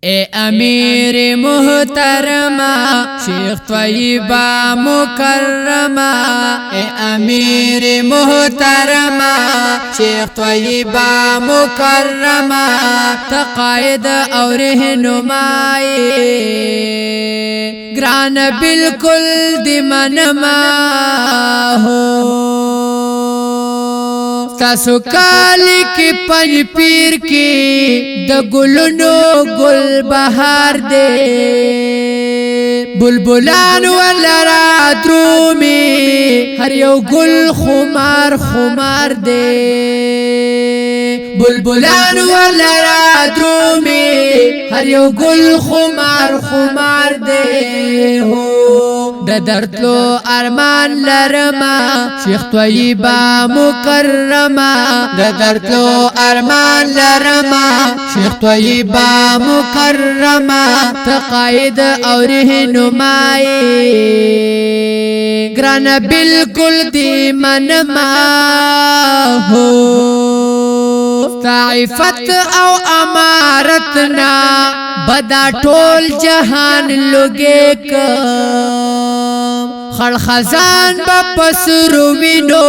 اے امیر محترمہ شیخ طیبہ مکرمہ اے امیر محترمہ شیخ طیبہ مکرمہ تقائد اور رہنمائی گران بالکل دی منما ہو تاسو کالی کی پنج پیر کی د گلونو گل بہار دے بلبلان ولرا درومی ہر یو گل خمار خمار دے بلبلان ولرا درومی ہر یو گل خمار خمار دے ہو درتلو ارمان لرما شیخ طیبہ مکرمہ درتلو ارمان لرما شیخ طیبہ مکرمہ تقائد اور رہنمائی گران بالکل دی منما ہو طائفت او امارتنا بدا ٹول جہان لگے خل خزان با پسرو وینو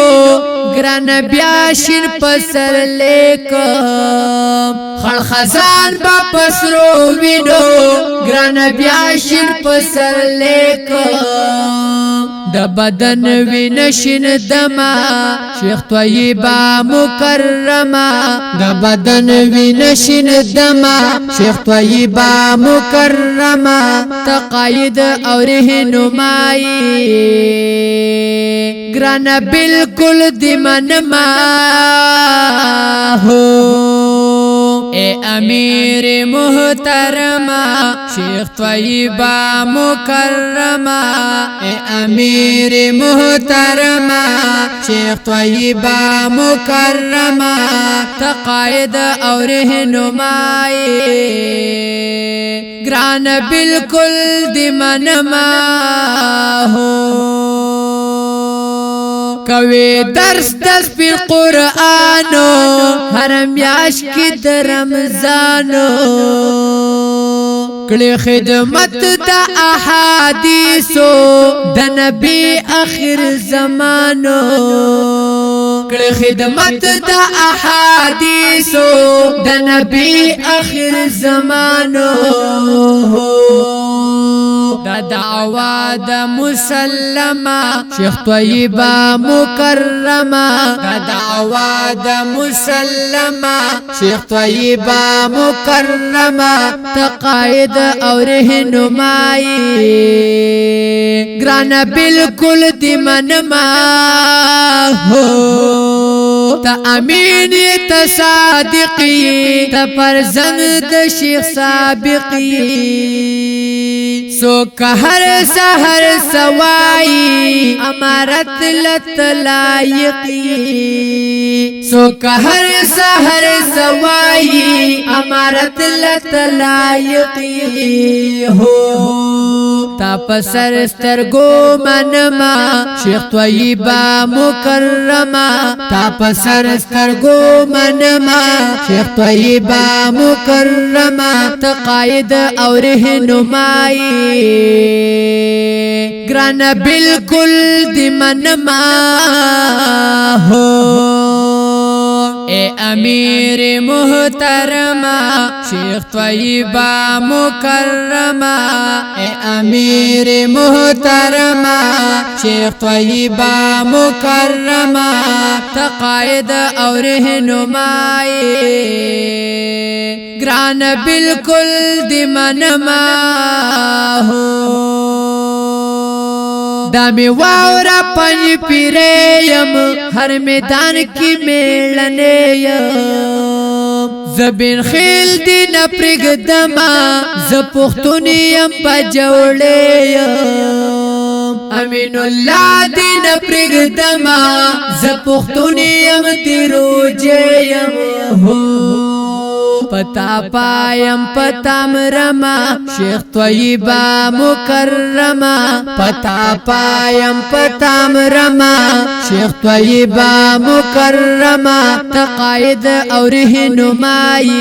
گران بیاشن پسر لیکم خل خزان با پسرو وینو گران بیاشن پسر لیکم دا بدن وینشن دما شیخ طیبہ مکرمہ دا بدن وینشن دما شیخ طیبہ مکرمہ تقائد اور رہنمائی گران بالکل دی منما ہو اے امیر محترمہ شیخ طیبہ مکرمہ اے امیر محترمہ شیخ طیبہ مکرمہ تقائد اور رہنمائی گران بالکل دی منما ہو کوي درس پی قرآنو حرم یاش کی در رمضانو کلی خدمت دا احادیثو دا نبی آخر زمانو کلی خدمت دا احادیثو دا نبی آخر زمانو دا دعوی دا مسلمہ شیخ طیبہ مکرمہ دا دعوی دا مسلمہ شیخ طیبہ مکرمہ تقائد اور رہنمائی گران بالکل دی منما ہو تا امین تا صادقی تا پرزند شیخ سابقی سو کہر سہر سوائی امارت لت لائقی سو کہر سہر سوائی امارت لت لائقی ہو تا پسر سترگو منما شیخ طیبہ مکرمہ تا پسر سترگو منما شیخ طیبہ مکرمہ تقائد اور رہنمائی گران بالکل دی منما ہو اے امیر محترمہ شیخ طیبہ مکرمہ اے امیر محترمہ شیخ طیبہ مکرمہ تقائد اور رہنمائی گران بالکل دی منما ہو دامی واورا پنج پیریم ہر میدان کی میلنے زبین خیل دی نپرگ دما زپختونیم پا جوڑیم امین اللہ دی نپرگ دما زپختونیم دی روجیم ہو پتا پایم پتام رما شیخ طیبہ مکرمہ پتا پایم پتام رما شیخ طیبہ مکرمہ تقائد اور رہنمائی